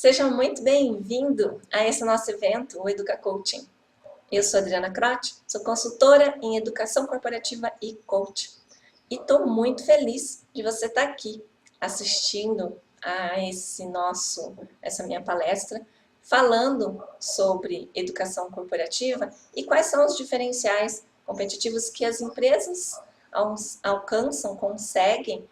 Seja muito bem-vindo a esse nosso evento, o Educa Coaching. Eu sou Adriana Croce, sou consultora em educação corporativa e coach. E estou muito feliz de você estar aqui assistindo a essa minha palestra, falando sobre educação corporativa e quais são os diferenciais competitivos que as empresas alcançam, conseguem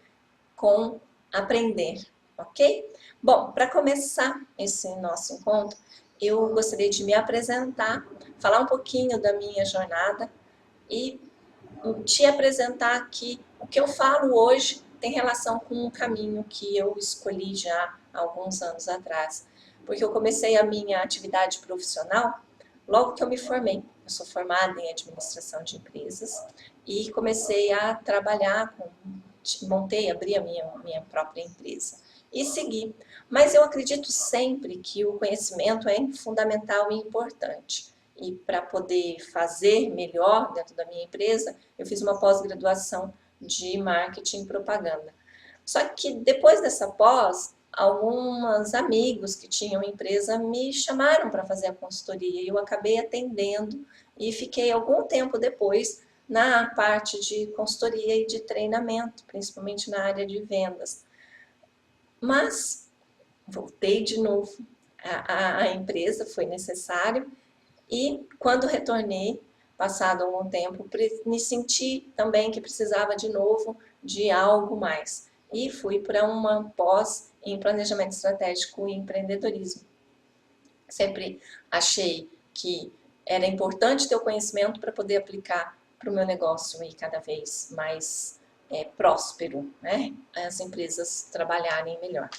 com aprender, ok? Bom, para começar esse nosso encontro, eu gostaria de me apresentar, falar um pouquinho da minha jornada e te apresentar aqui o que eu falo hoje tem relação com um caminho que eu escolhi já há alguns anos atrás. Porque eu comecei a minha atividade profissional logo que eu me formei. Eu sou formada em administração de empresas e comecei a trabalhar abri a minha própria empresa e segui. Mas eu acredito sempre que o conhecimento é fundamental e importante. E para poder fazer melhor dentro da minha empresa, eu fiz uma pós-graduação de marketing e propaganda. Só que depois dessa pós, alguns amigos que tinham empresa me chamaram para fazer a consultoria e eu acabei atendendo e fiquei algum tempo depois na parte de consultoria e de treinamento, principalmente na área de vendas. Mas voltei de novo à empresa, foi necessário, e quando retornei, passado algum tempo, me senti também que precisava de novo de algo mais. E fui para uma pós em planejamento estratégico e empreendedorismo. Sempre achei que era importante ter o conhecimento para poder aplicar para o meu negócio e cada vez mais próspero, né? As empresas trabalharem melhor.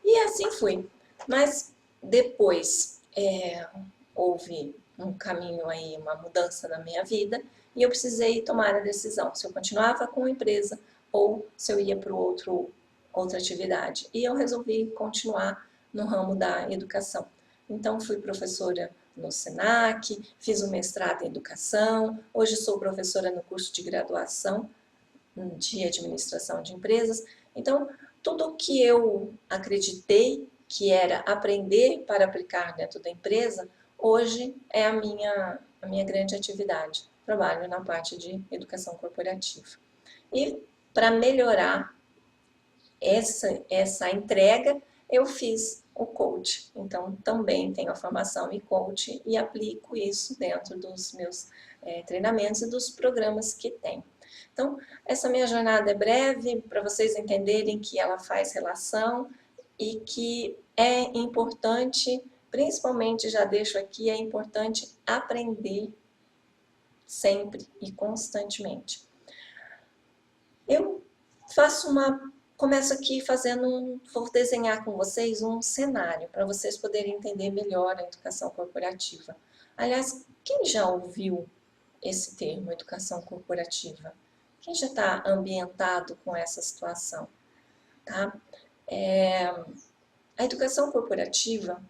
E assim fui. Mas depois houve um caminho aí, uma mudança na minha vida e eu precisei tomar a decisão se eu continuava com a empresa ou se eu ia para outra atividade. E eu resolvi continuar no ramo da educação. Então fui professora no Senac, fiz um mestrado em educação, hoje sou professora no curso de graduação de administração de empresas. Então, tudo que eu acreditei que era aprender para aplicar dentro da empresa, hoje é a minha grande atividade. Trabalho na parte de educação corporativa. E para melhorar essa entrega, eu fiz o coach. Então, também tenho a formação em coach e aplico isso dentro dos meus treinamentos e dos programas que tenho. Então, essa minha jornada é breve, para vocês entenderem que ela faz relação e que é importante, principalmente, já deixo aqui, é importante aprender sempre e constantemente. Eu começo aqui vou desenhar com vocês um cenário para vocês poderem entender melhor a educação corporativa. Aliás, quem já ouviu esse termo, educação corporativa? Quem já está ambientado com essa situação? Tá? A educação corporativa,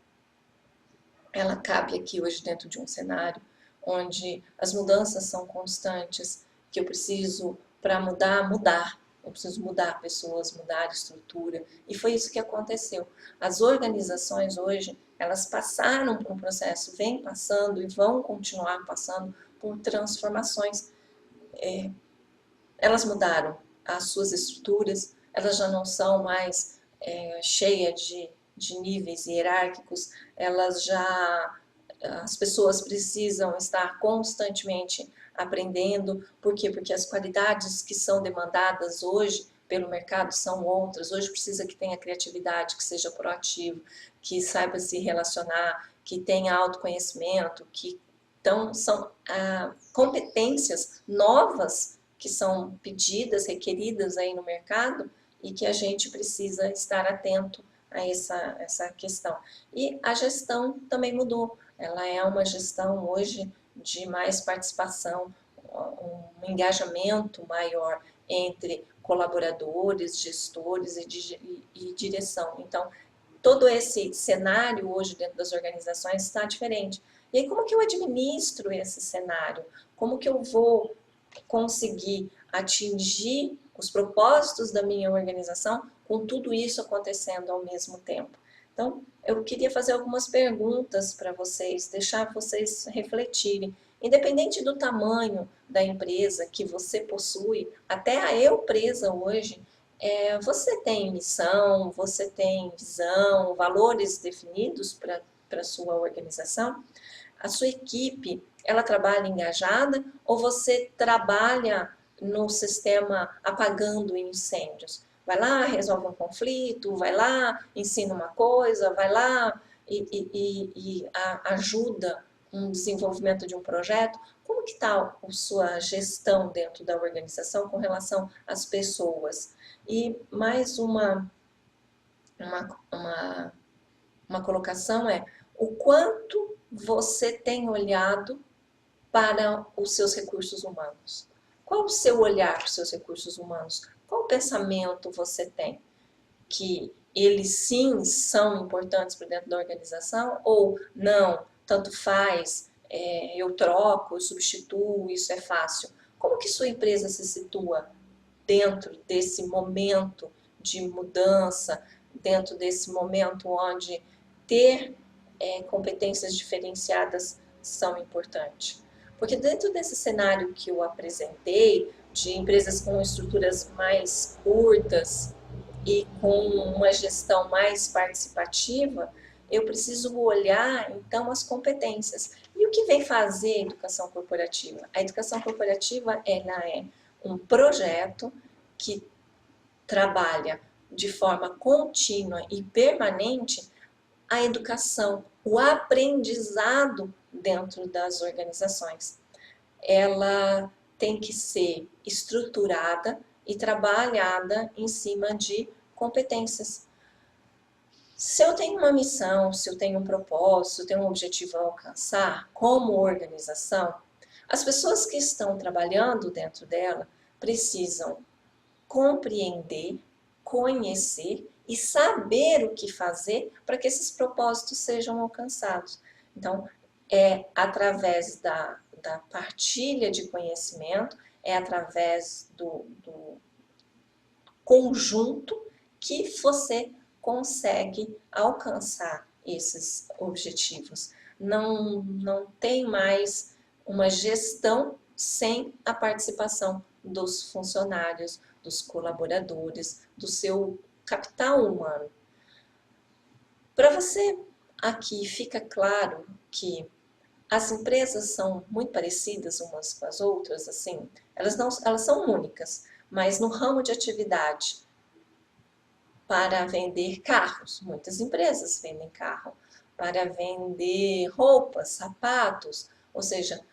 ela cabe aqui hoje dentro de um cenário onde as mudanças são constantes, que eu preciso, para mudar. Eu preciso mudar pessoas, mudar estrutura. E foi isso que aconteceu. As organizações hoje, elas passaram por um processo, vêm passando e vão continuar passando por transformações. Elas mudaram as suas estruturas, elas já não são mais cheias de níveis hierárquicos, as pessoas precisam estar constantemente aprendendo. Por quê? Porque as qualidades que são demandadas hoje pelo mercado são outras. Hoje precisa que tenha criatividade, que seja proativo, que saiba se relacionar, que tenha autoconhecimento, então são competências novas que são pedidas, requeridas aí no mercado e que a gente precisa estar atento a essa questão. E a gestão também mudou. Ela é uma gestão hoje de mais participação, um engajamento maior entre colaboradores, gestores e direção. Então, todo esse cenário hoje dentro das organizações está diferente. E aí, como que eu administro esse cenário? Como que eu vou conseguir atingir os propósitos da minha organização com tudo isso acontecendo ao mesmo tempo? Então, eu queria fazer algumas perguntas para vocês, deixar vocês refletirem. Independente do tamanho da empresa que você possui, até a eu presa hoje, você tem missão, você tem visão, valores definidos para a sua organização? A sua equipe, ela trabalha engajada ou você trabalha no sistema apagando incêndios? Vai lá, resolve um conflito, vai lá, ensina uma coisa, vai lá e ajuda um desenvolvimento de um projeto. Como que está a sua gestão dentro da organização com relação às pessoas? E mais uma colocação é o quanto você tem olhado para os seus recursos humanos. Qual o seu olhar para os seus recursos humanos? Qual pensamento você tem? Que eles sim são importantes para dentro da organização ou não, tanto faz, eu troco, eu substituo, isso é fácil. Como que sua empresa se situa dentro desse momento de mudança, dentro desse momento onde ter competências diferenciadas são importantes? Porque dentro desse cenário que eu apresentei, de empresas com estruturas mais curtas e com uma gestão mais participativa, eu preciso olhar, então, as competências. E o que vem fazer a educação corporativa? A educação corporativa, ela é um projeto que trabalha de forma contínua e permanente a educação, o aprendizado dentro das organizações. Ela tem que ser estruturada e trabalhada em cima de competências. Se eu tenho uma missão, se eu tenho um propósito, se eu tenho um objetivo a alcançar como organização, as pessoas que estão trabalhando dentro dela precisam compreender, conhecer e saber o que fazer para que esses propósitos sejam alcançados. Então, é através da partilha de conhecimento, é através do conjunto que você consegue alcançar esses objetivos. Não tem mais uma gestão sem a participação dos funcionários, dos colaboradores, do seu capital humano. Para você, aqui fica claro que as empresas são muito parecidas umas com as outras, assim, elas são únicas, mas no ramo de atividade para vender carros, muitas empresas vendem carro, para vender roupas, sapatos, ou seja,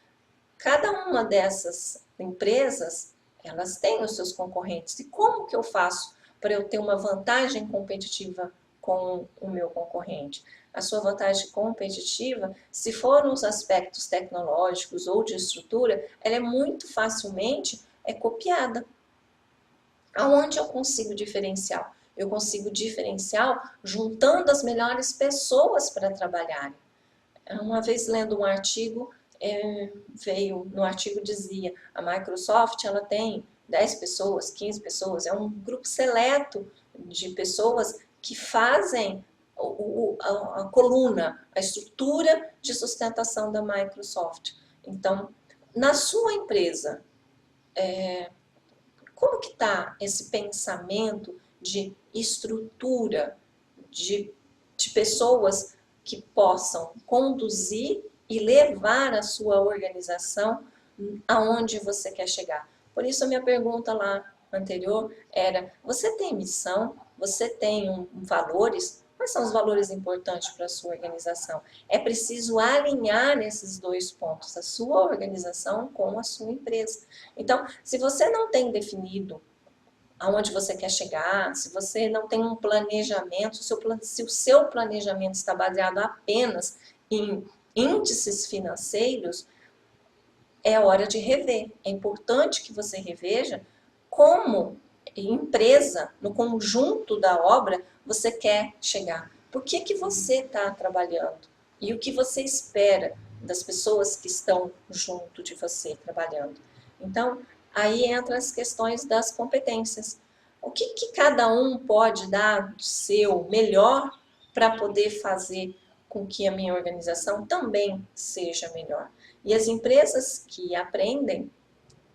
cada uma dessas empresas, elas têm os seus concorrentes. E como que eu faço para eu ter uma vantagem competitiva com o meu concorrente? A sua vantagem competitiva, se for nos aspectos tecnológicos ou de estrutura, ela é muito facilmente copiada. Aonde eu consigo diferencial? Eu consigo diferencial juntando as melhores pessoas para trabalharem. Uma vez lendo um artigo, no artigo dizia, a Microsoft ela tem 10 pessoas, 15 pessoas, é um grupo seleto de pessoas que fazem a coluna, a estrutura de sustentação da Microsoft. Então, na sua empresa, como que está esse pensamento de estrutura, de pessoas que possam conduzir e levar a sua organização aonde você quer chegar? Por isso a minha pergunta lá anterior era, você tem missão? Você tem valores? Quais são os valores importantes para a sua organização? É preciso alinhar esses dois pontos, a sua organização com a sua empresa. Então, se você não tem definido aonde você quer chegar, se você não tem um planejamento, se o seu planejamento está baseado apenas em índices financeiros, é hora de rever. É importante que você reveja como empresa, no conjunto da obra, você quer chegar. Por que você está trabalhando? E o que você espera das pessoas que estão junto de você trabalhando? Então, aí entram as questões das competências. O que cada um pode dar do seu melhor para poder fazer com que a minha organização também seja melhor. E as empresas que aprendem,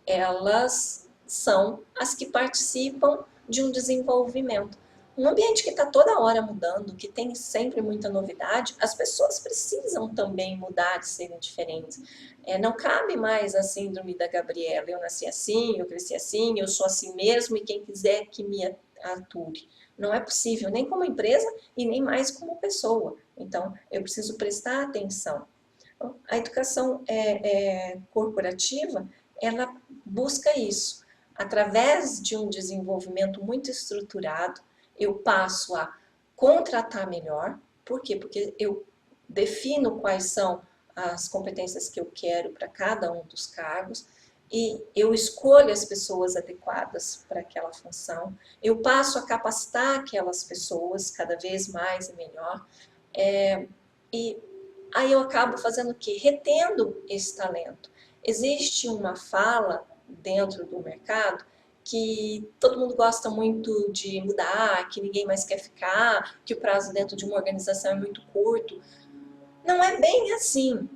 elas são as que participam de um desenvolvimento. Um ambiente que está toda hora mudando, que tem sempre muita novidade, as pessoas precisam também mudar, de serem diferentes. Não cabe mais a síndrome da Gabriela, eu nasci assim, eu cresci assim, eu sou assim mesmo e quem quiser que me ature. Não é possível, nem como empresa e nem mais como pessoa. Então, eu preciso prestar atenção. A educação corporativa, ela busca isso. Através de um desenvolvimento muito estruturado, eu passo a contratar melhor. Por quê? Porque eu defino quais são as competências que eu quero para cada um dos cargos e eu escolho as pessoas adequadas para aquela função. Eu passo a capacitar aquelas pessoas cada vez mais e melhor. E aí eu acabo fazendo o quê? Retendo esse talento. Existe uma fala dentro do mercado que todo mundo gosta muito de mudar, que ninguém mais quer ficar, que o prazo dentro de uma organização é muito curto. Não é bem assim.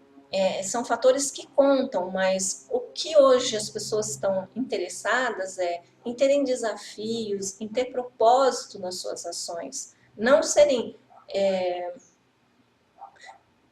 São fatores que contam, mas o que hoje as pessoas estão interessadas é em terem desafios, em ter propósito nas suas ações, não serem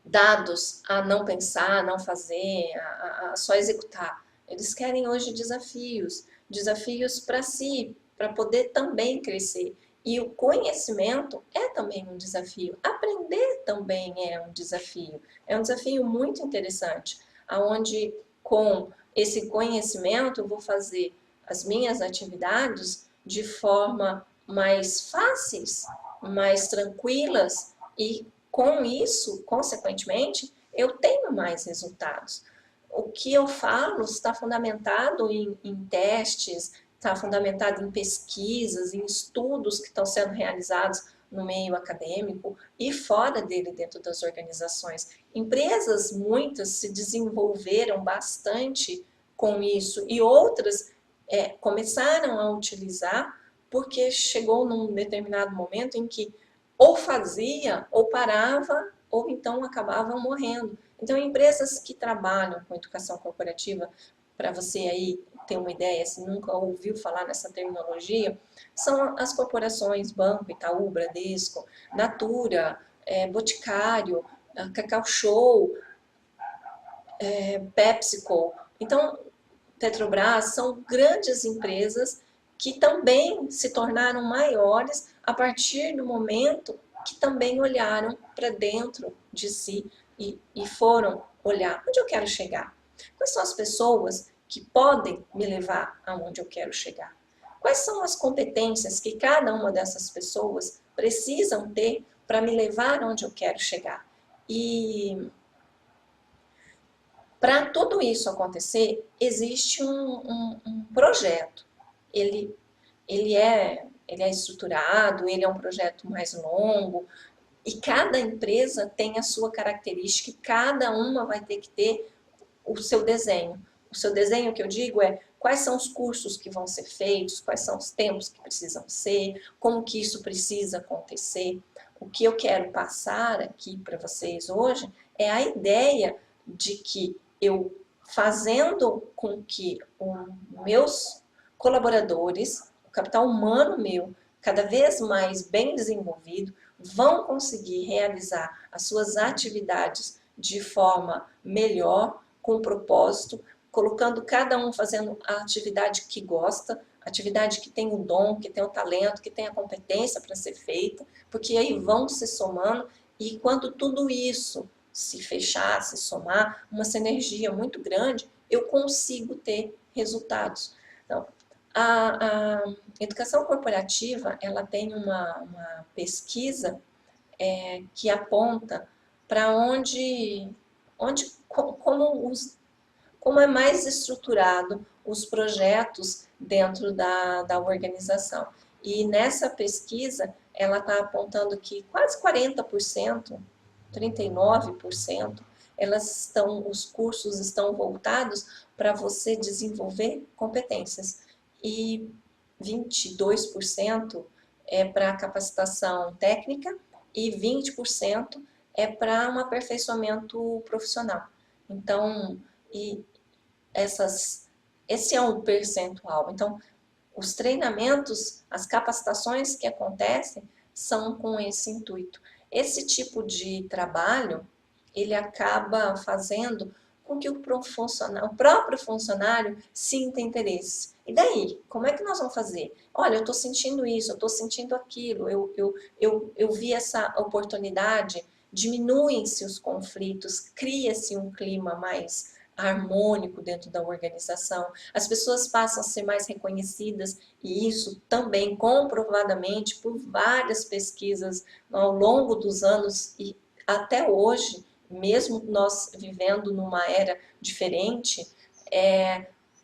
dados a não pensar, a não fazer, a só executar. Eles querem hoje desafios, desafios para si, para poder também crescer. E o conhecimento é também um desafio. Aprender também é um desafio. É um desafio muito interessante, aonde com esse conhecimento eu vou fazer as minhas atividades de forma mais fáceis, mais tranquilas e com isso, consequentemente, eu tenho mais resultados. O que eu falo está fundamentado em testes, está fundamentado em pesquisas, em estudos que estão sendo realizados no meio acadêmico e fora dele, dentro das organizações. Empresas, muitas, se desenvolveram bastante com isso e outras começaram a utilizar porque chegou num determinado momento em que ou fazia, ou parava, ou então acabavam morrendo. Então, empresas que trabalham com educação corporativa, para você aí ter uma ideia, se nunca ouviu falar nessa terminologia, são as corporações Banco, Itaú, Bradesco, Natura, Boticário, Cacau Show, PepsiCo. Então, Petrobras são grandes empresas que também se tornaram maiores a partir do momento que também olharam para dentro de si e foram olhar onde eu quero chegar. Quais são as pessoas que podem me levar aonde eu quero chegar? Quais são as competências que cada uma dessas pessoas precisam ter para me levar onde eu quero chegar? E para tudo isso acontecer, existe um projeto. Ele é estruturado, ele é um projeto mais longo, e cada empresa tem a sua característica e cada uma vai ter que ter o seu desenho. O seu desenho, que eu digo, é quais são os cursos que vão ser feitos, quais são os tempos que precisam ser, como que isso precisa acontecer. O que eu quero passar aqui para vocês hoje é a ideia de que eu, fazendo com que os meus colaboradores, o capital humano meu, cada vez mais bem desenvolvido, vão conseguir realizar as suas atividades de forma melhor, com propósito, colocando cada um fazendo a atividade que gosta, atividade que tem o dom, que tem o talento, que tem a competência para ser feita, porque aí vão se somando e quando tudo isso se fechar, se somar, uma sinergia muito grande, eu consigo ter resultados. Então, a educação corporativa, ela tem uma pesquisa que aponta para como é mais estruturado os projetos dentro da organização. E nessa pesquisa, ela está apontando que quase 40%, 39%, os cursos estão voltados para você desenvolver competências. E 22% é para capacitação técnica e 20% é para um aperfeiçoamento profissional. Então, esse é um percentual. Então, os treinamentos, as capacitações que acontecem são com esse intuito. Esse tipo de trabalho, ele acaba fazendo com que o próprio funcionário sinta interesse. E daí? Como é que nós vamos fazer? Olha, eu estou sentindo isso, eu estou sentindo aquilo, eu vi essa oportunidade, diminuem-se os conflitos, cria-se um clima mais harmônico dentro da organização, as pessoas passam a ser mais reconhecidas, e isso também comprovadamente por várias pesquisas ao longo dos anos e até hoje, mesmo nós vivendo numa era diferente,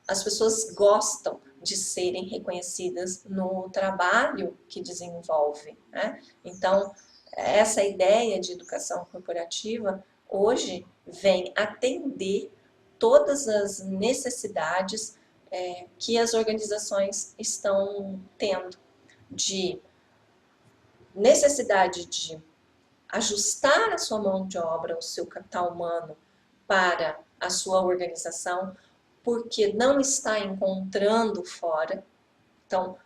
as pessoas gostam de serem reconhecidas no trabalho que desenvolvem, né? Então, essa ideia de educação corporativa hoje vem atender todas as necessidades que as organizações estão tendo, de necessidade de ajustar a sua mão de obra, o seu capital humano para a sua organização, porque não está encontrando fora. Então,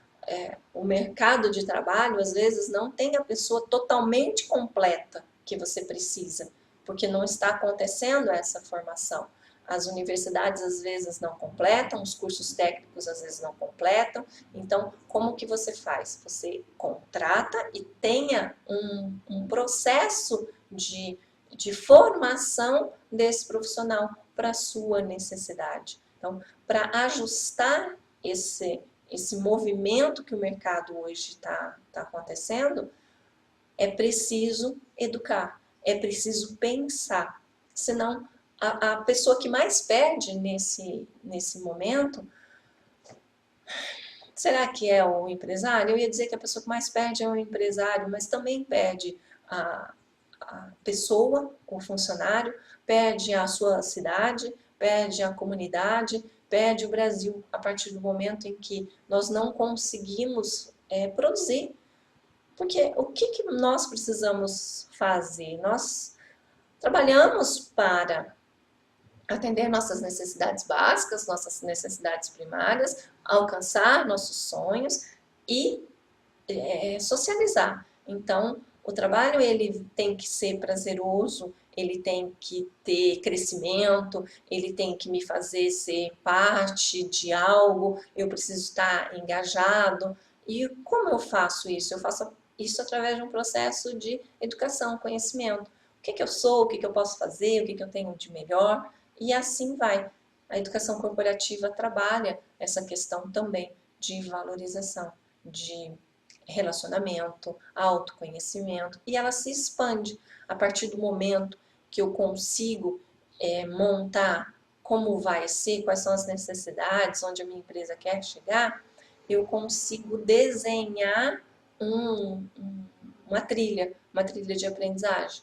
o mercado de trabalho, às vezes, não tem a pessoa totalmente completa que você precisa, porque não está acontecendo essa formação. As universidades, às vezes, não completam, os cursos técnicos, às vezes, não completam. Então, como que você faz? Você contrata e tenha um processo de formação desse profissional para a sua necessidade. Então, para ajustar esse movimento que o mercado hoje está acontecendo, é preciso educar, é preciso pensar. Senão, a pessoa que mais perde nesse momento, será que é o empresário? Eu ia dizer que a pessoa que mais perde é o empresário, mas também perde a pessoa, o funcionário, perde a sua cidade, perde a comunidade, perde o Brasil, a partir do momento em que nós não conseguimos produzir. Porque o que nós precisamos fazer? Nós trabalhamos para atender nossas necessidades básicas, nossas necessidades primárias, alcançar nossos sonhos e socializar. Então, o trabalho ele tem que ser prazeroso, ele tem que ter crescimento, ele tem que me fazer ser parte de algo, eu preciso estar engajado. E como eu faço isso? Eu faço isso através de um processo de educação, conhecimento. O que eu sou, o que eu posso fazer, o que eu tenho de melhor, e assim vai. A educação corporativa trabalha essa questão também de valorização, de relacionamento, autoconhecimento, e ela se expande a partir do momento que eu consigo montar como vai ser, quais são as necessidades, onde a minha empresa quer chegar, eu consigo desenhar uma trilha de aprendizagem.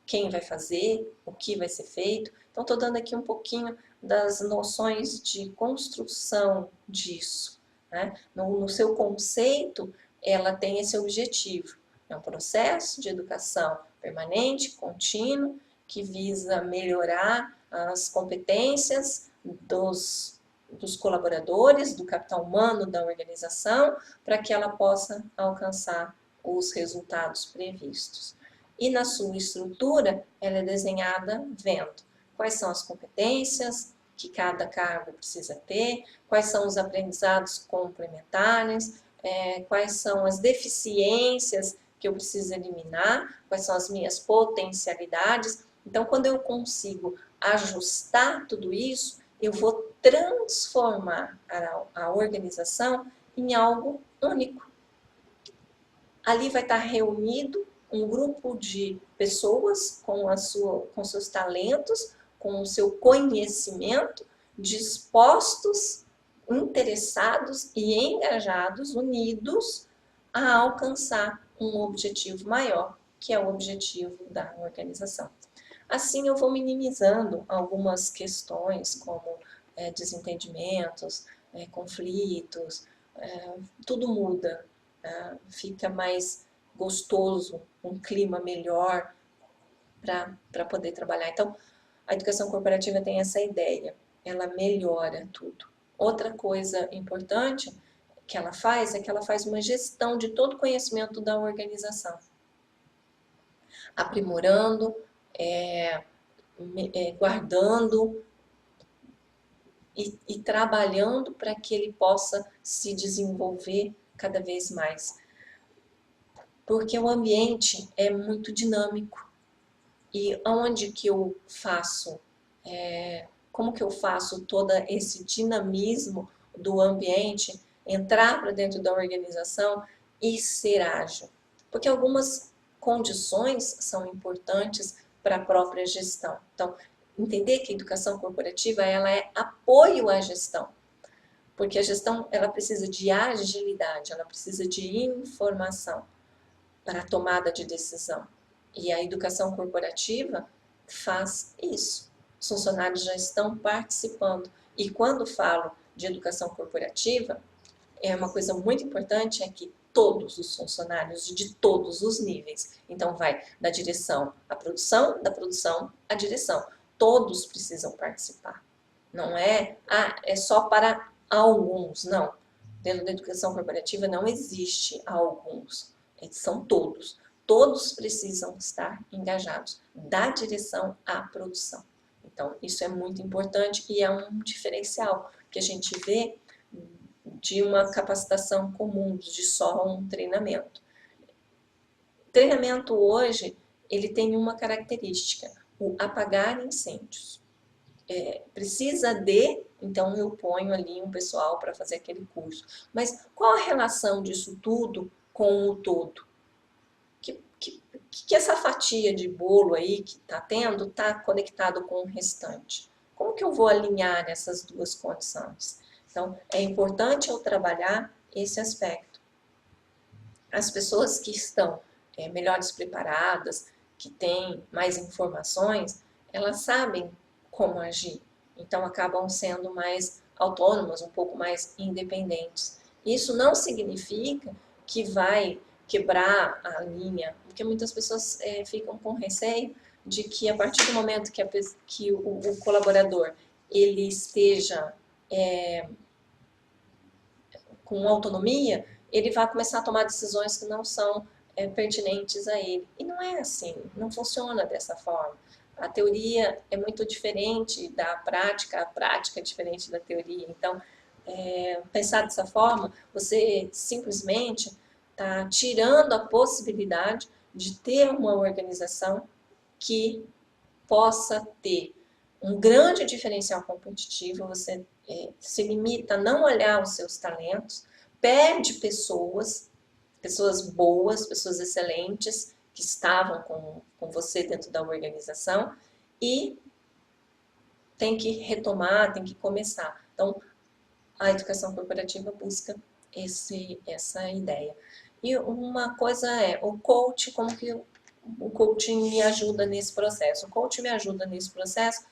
Quem vai fazer, o que vai ser feito. Então, estou dando aqui um pouquinho das noções de construção disso, né? No seu conceito, ela tem esse objetivo. É um processo de educação permanente, contínuo, que visa melhorar as competências dos colaboradores, do capital humano da organização, para que ela possa alcançar os resultados previstos. E na sua estrutura, ela é desenhada vendo quais são as competências que cada cargo precisa ter, quais são os aprendizados complementares, quais são as deficiências que eu preciso eliminar, quais são as minhas potencialidades. Então, quando eu consigo ajustar tudo isso, eu vou transformar a organização em algo único. Ali vai estar reunido um grupo de pessoas com seus talentos, com o seu conhecimento, dispostos, interessados e engajados, unidos, a alcançar um objetivo maior, que é o objetivo da organização. Assim eu vou minimizando algumas questões, como desentendimentos, conflitos, tudo muda, fica mais gostoso, um clima melhor para poder trabalhar. Então, a educação corporativa tem essa ideia, ela melhora tudo. Outra coisa importante que ela faz é que ela faz uma gestão de todo o conhecimento da organização, aprimorando, guardando e trabalhando para que ele possa se desenvolver cada vez mais. Porque o ambiente é muito dinâmico. E onde que eu faço, como que eu faço todo esse dinamismo do ambiente entrar para dentro da organização e ser ágil? Porque algumas condições são importantes para a própria gestão. Então, entender que a educação corporativa ela é apoio à gestão. Porque a gestão ela precisa de agilidade, ela precisa de informação para a tomada de decisão. E a educação corporativa faz isso. Os funcionários já estão participando. E quando falo de educação corporativa, uma coisa muito importante é que todos os funcionários de todos os níveis, então vai da direção à produção, da produção à direção, todos precisam participar. Não é só para alguns, não. Dentro da educação corporativa não existe alguns, são todos. Todos precisam estar engajados, da direção à produção. Então, isso é muito importante e é um diferencial que a gente vê de uma capacitação comum, de só um treinamento. O treinamento hoje, ele tem uma característica, o apagar incêndios. Precisa de, então eu ponho ali um pessoal para fazer aquele curso. Mas qual a relação disso tudo com o todo? Que essa fatia de bolo aí que está tendo está conectado com o restante? Como que eu vou alinhar essas duas condições? Então, é importante eu trabalhar esse aspecto. As pessoas que estão melhores preparadas, que têm mais informações, elas sabem como agir. Então, acabam sendo mais autônomas, um pouco mais independentes. Isso não significa que vai quebrar a linha, porque muitas pessoas ficam com receio de que a partir do momento que o colaborador ele esteja com autonomia, ele vai começar a tomar decisões que não são pertinentes a ele. E não é assim, não funciona dessa forma. A teoria é muito diferente da prática, a prática é diferente da teoria. Então, pensar dessa forma, você simplesmente está tirando a possibilidade de ter uma organização que possa ter um grande diferencial competitivo. Você se limita a não olhar os seus talentos, perde pessoas boas, pessoas excelentes que estavam com você dentro da organização e tem que retomar, tem que começar. Então, a educação corporativa busca essa ideia. E uma coisa o coach, como que o coaching me ajuda nesse processo? O coaching me ajuda nesse processo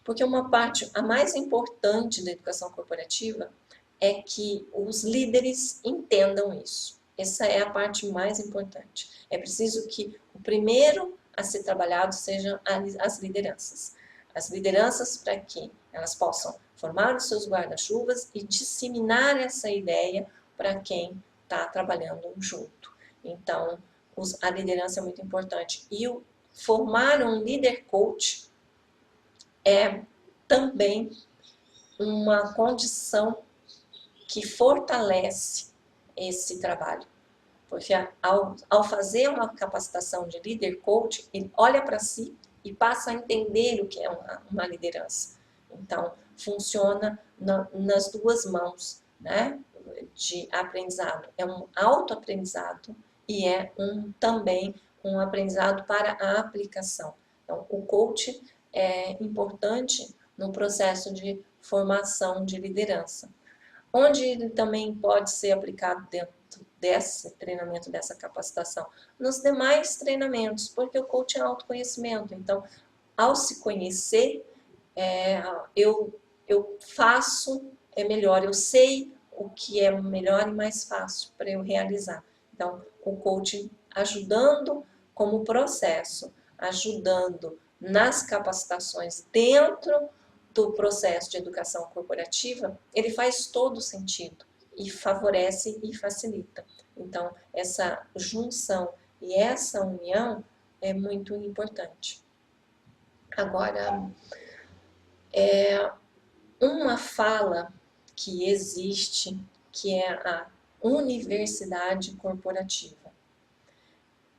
porque uma parte, a mais importante da educação corporativa é que os líderes entendam isso. Essa é a parte mais importante. É preciso que o primeiro a ser trabalhado sejam as lideranças. As lideranças para que elas possam formar os seus guarda-chuvas e disseminar essa ideia para quem está trabalhando junto. Então, a liderança é muito importante. E formar um líder coach é também uma condição que fortalece esse trabalho. Porque ao fazer uma capacitação de líder coach, ele olha para si e passa a entender o que é uma liderança. Então, funciona nas duas mãos, né, de aprendizado. É um autoaprendizado e também um aprendizado para a aplicação. Então, o coach é importante no processo de formação de liderança, onde ele também pode ser aplicado dentro desse treinamento, dessa capacitação, nos demais treinamentos, porque o coach é autoconhecimento. Então, ao se conhecer, eu faço melhor, eu sei o que é melhor e mais fácil para eu realizar. Então, o coach ajudando como processo, ajudando nas capacitações dentro do processo de educação corporativa, ele faz todo sentido e favorece e facilita. Então, essa junção e essa união é muito importante. Agora, uma fala que existe, que é a universidade corporativa.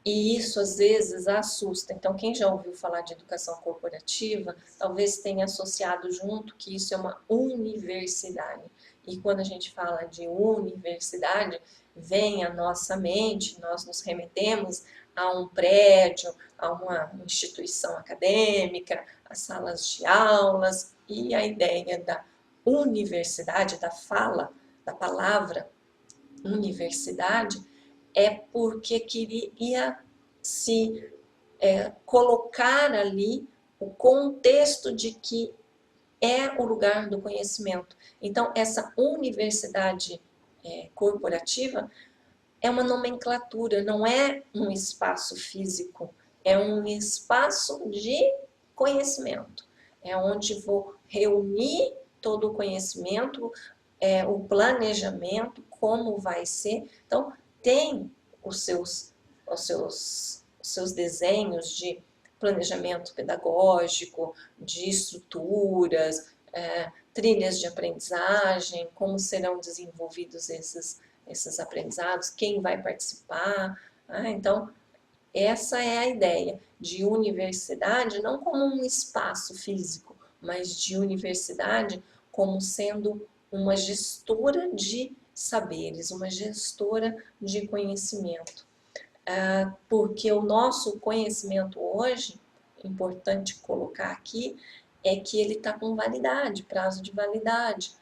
E isso às vezes assusta. Então, quem já ouviu falar de educação corporativa, talvez tenha associado junto que isso é uma universidade. E quando a gente fala de universidade, vem à nossa mente, nós nos remetemos a um prédio, a uma instituição acadêmica, a salas de aulas, e a ideia da universidade, da fala, da palavra universidade, é porque queria se colocar ali o contexto de que é o lugar do conhecimento. Então, essa universidade corporativa é uma nomenclatura, não é um espaço físico, é um espaço de conhecimento. É onde vou reunir todo o conhecimento, o planejamento, como vai ser. Então, tem os seus desenhos de planejamento pedagógico, de estruturas, trilhas de aprendizagem, como serão desenvolvidos esses aprendizados, quem vai participar. Então, essa é a ideia de universidade, não como um espaço físico, mas de universidade como sendo uma gestora de saberes, uma gestora de conhecimento. Porque o nosso conhecimento hoje, importante colocar aqui, é que ele está com validade, prazo de validade.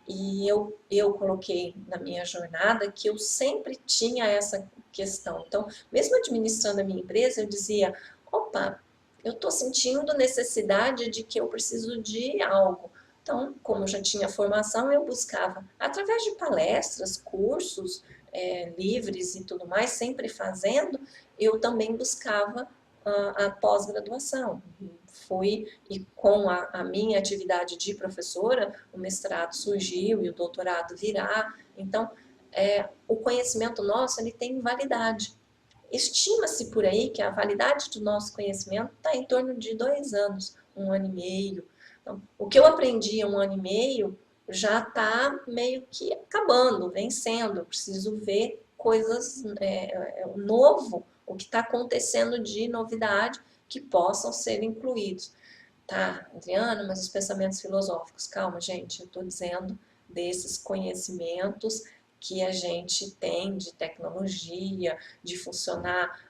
E eu coloquei na minha jornada que eu sempre tinha essa questão. Então, mesmo administrando a minha empresa, eu dizia, opa, eu estou sentindo necessidade de que eu preciso de algo. Então, como eu já tinha formação, eu buscava, através de palestras, cursos livres e tudo mais, sempre fazendo, eu também buscava a pós-graduação. Fui, e com a minha atividade de professora, o mestrado surgiu e o doutorado virá. Então, o conhecimento nosso, ele tem validade. Estima-se por aí que a validade do nosso conhecimento está em torno de 2 anos, 1 ano e meio. Então, o que eu aprendi em 1 ano e meio já está meio que acabando, vencendo. Eu preciso ver coisas novo, o que está acontecendo de novidade que possam ser incluídos. Tá, Adriana, mas os pensamentos filosóficos, calma, gente, eu estou dizendo desses conhecimentos que a gente tem de tecnologia, de funcionar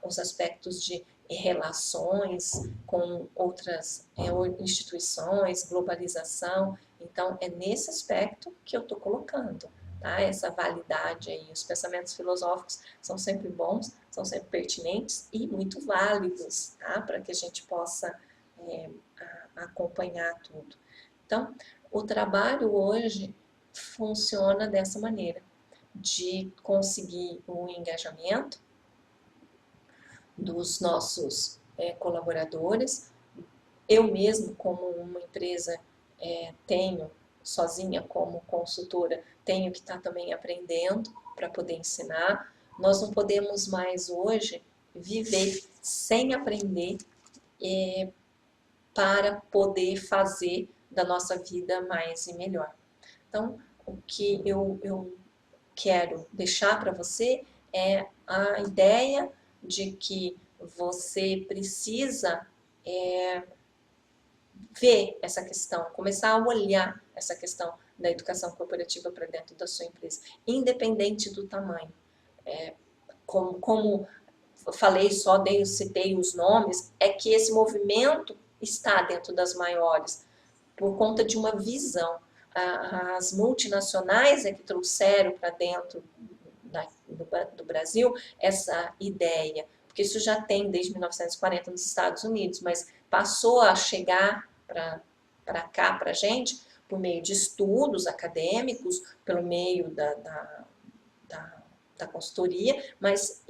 os aspectos de relações com outras instituições, globalização. Então, é nesse aspecto que eu estou colocando, tá? Essa validade aí. Os pensamentos filosóficos são sempre bons, são sempre pertinentes e muito válidos, tá? Para que a gente possa acompanhar tudo. Então, o trabalho hoje funciona dessa maneira, de conseguir o engajamento dos nossos colaboradores. Eu mesmo, como uma empresa, tenho, sozinha como consultora, tenho que estar também aprendendo para poder ensinar. Nós não podemos mais hoje viver sem aprender para poder fazer da nossa vida mais e melhor. Então, o que eu quero deixar para você é a ideia de que você precisa ver essa questão, começar a olhar essa questão da educação corporativa para dentro da sua empresa, independente do tamanho. Como eu falei, citei os nomes, é que esse movimento está dentro das maiores, por conta de uma visão. As multinacionais é que trouxeram para dentro do Brasil essa ideia, porque isso já tem desde 1940 nos Estados Unidos, mas passou a chegar para cá, para a gente, por meio de estudos acadêmicos, pelo meio da da consultoria, mas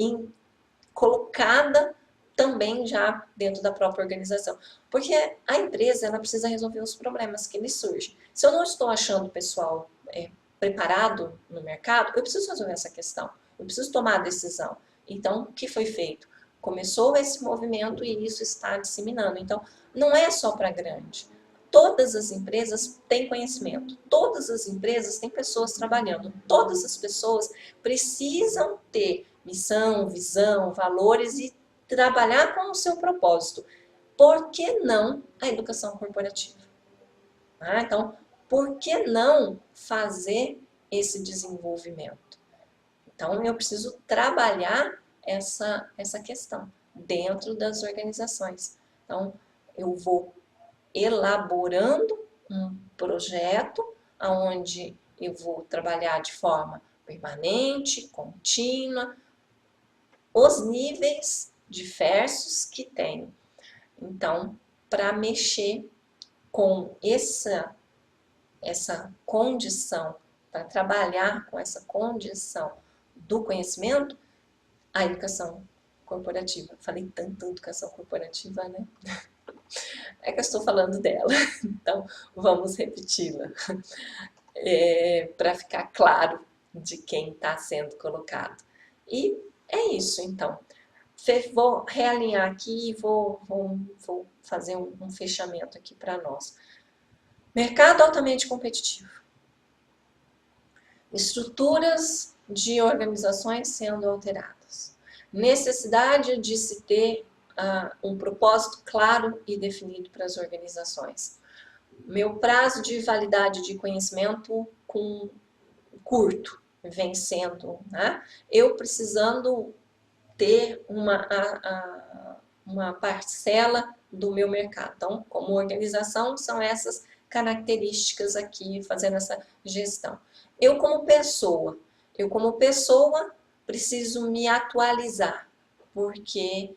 colocada também já dentro da própria organização. Porque a empresa, ela precisa resolver os problemas que lhe surgem. Se eu não estou achando o pessoal preparado no mercado, eu preciso resolver essa questão. Eu preciso tomar a decisão. Então, o que foi feito? Começou esse movimento e isso está disseminando. Então, não é só para grande. Todas as empresas têm conhecimento. Todas as empresas têm pessoas trabalhando. Todas as pessoas precisam ter missão, visão, valores e trabalhar com o seu propósito. Por que não a educação corporativa? Então, por que não fazer esse desenvolvimento? Então, eu preciso trabalhar essa questão dentro das organizações. Então, eu vou elaborando um projeto onde eu vou trabalhar de forma permanente, contínua, os níveis diversos que tem. Então, para mexer com essa condição, para trabalhar com essa condição do conhecimento, a educação corporativa. Falei tanto educação corporativa, né? É que eu estou falando dela, então vamos repeti-la, para ficar claro de quem está sendo colocado. E é isso, então. Vou realinhar aqui e vou fazer um fechamento aqui para nós. Mercado altamente competitivo. Estruturas de organizações sendo alteradas. Necessidade de se ter um propósito claro e definido para as organizações. Meu prazo de validade de conhecimento curto vem sendo, né? Eu precisando ter uma parcela do meu mercado. Então, como organização, são essas características aqui, fazendo essa gestão. Eu como pessoa preciso me atualizar, porque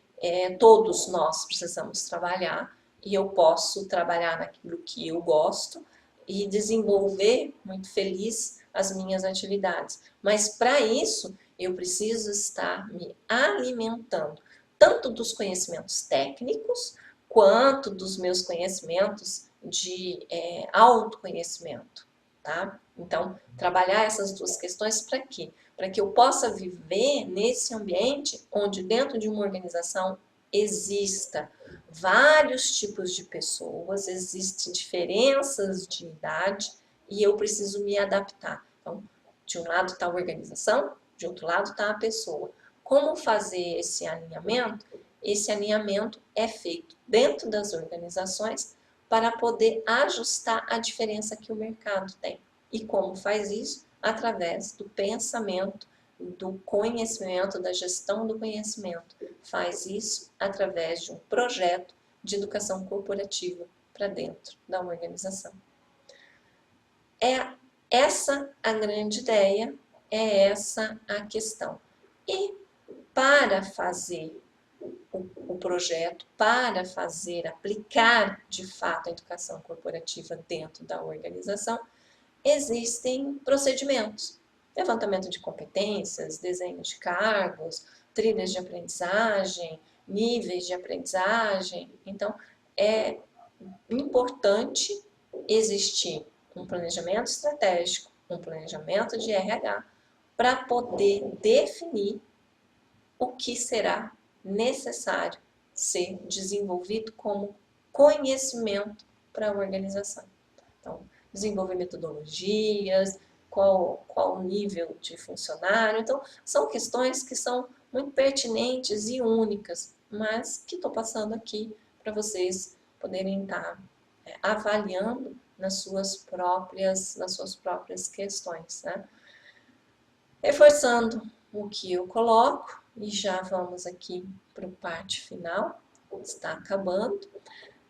todos nós precisamos trabalhar, e eu posso trabalhar naquilo que eu gosto e desenvolver muito feliz as minhas atividades. Mas para isso, eu preciso estar me alimentando, tanto dos conhecimentos técnicos, quanto dos meus conhecimentos de autoconhecimento, tá? Então, trabalhar essas duas questões para quê? Para que eu possa viver nesse ambiente onde dentro de uma organização exista vários tipos de pessoas, existem diferenças de idade e eu preciso me adaptar. Então, de um lado está a organização, de outro lado está a pessoa. Como fazer esse alinhamento? Esse alinhamento é feito dentro das organizações para poder ajustar a diferença que o mercado tem. E como faz isso? Através do pensamento, do conhecimento, da gestão do conhecimento. Faz isso através de um projeto de educação corporativa para dentro da organização. É essa a grande ideia, é essa a questão. E para fazer o projeto, para aplicar de fato a educação corporativa dentro da organização, existem procedimentos. Levantamento de competências, desenho de cargos, trilhas de aprendizagem, níveis de aprendizagem. Então, é importante existir um planejamento estratégico, um planejamento de RH, para poder definir o que será necessário ser desenvolvido como conhecimento para a organização. Então, desenvolver metodologias, qual o nível de funcionário. Então, são questões que são muito pertinentes e únicas, mas que estou passando aqui para vocês poderem estar avaliando nas suas próprias questões, né? Reforçando o que eu coloco, e já vamos aqui para a parte final, está acabando.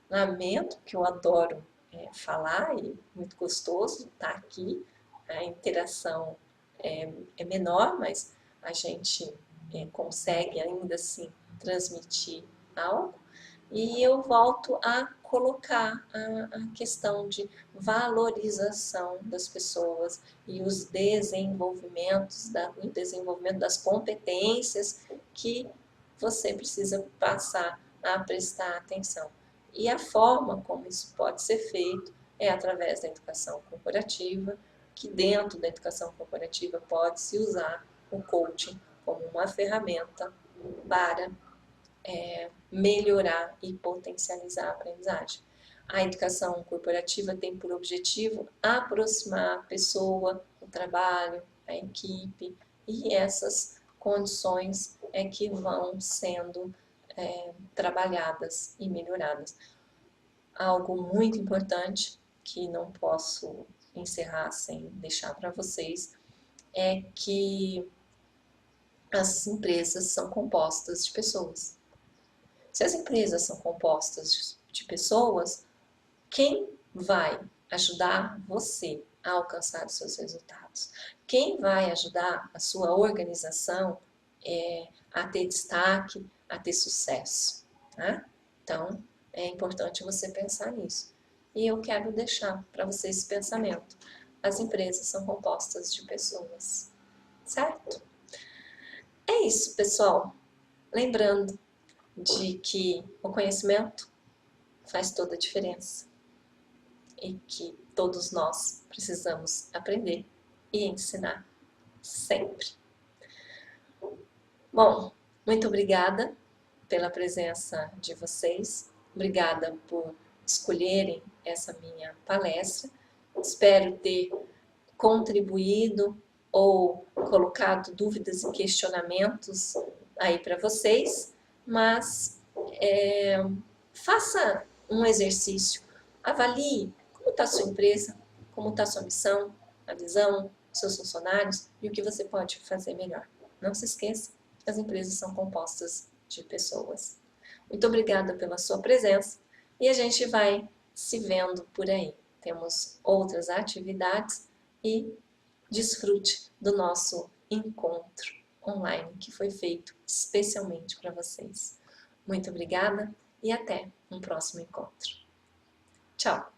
Lamento, que eu adoro falar e muito gostoso estar aqui, a interação é menor, mas a gente consegue ainda assim transmitir algo. E eu volto a colocar a questão de valorização das pessoas e o desenvolvimento das competências que você precisa passar a prestar atenção. E a forma como isso pode ser feito é através da educação corporativa, que dentro da educação corporativa pode-se usar o coaching como uma ferramenta para melhorar e potencializar a aprendizagem. A educação corporativa tem por objetivo aproximar a pessoa, o trabalho, a equipe, e essas condições é que vão sendo trabalhadas e melhoradas. Algo muito importante que não posso encerrar sem deixar para vocês é que as empresas são compostas de pessoas. Se as empresas são compostas de pessoas, quem vai ajudar você a alcançar os seus resultados? Quem vai ajudar a sua organização a ter destaque, a ter sucesso? Tá? Então, é importante você pensar nisso. E eu quero deixar para você esse pensamento. As empresas são compostas de pessoas, certo? É isso, pessoal. Lembrando de que o conhecimento faz toda a diferença e que todos nós precisamos aprender e ensinar sempre. Bom, muito obrigada pela presença de vocês, obrigada por escolherem essa minha palestra. Espero ter contribuído ou colocado dúvidas e questionamentos aí para vocês, mas faça um exercício, avalie como está a sua empresa, como está a sua missão, a visão, seus funcionários e o que você pode fazer melhor. Não se esqueça, as empresas são compostas de pessoas. Muito obrigada pela sua presença e a gente vai se vendo por aí. Temos outras atividades e desfrute do nosso encontro online que foi feito especialmente para vocês. Muito obrigada e até um próximo encontro. Tchau!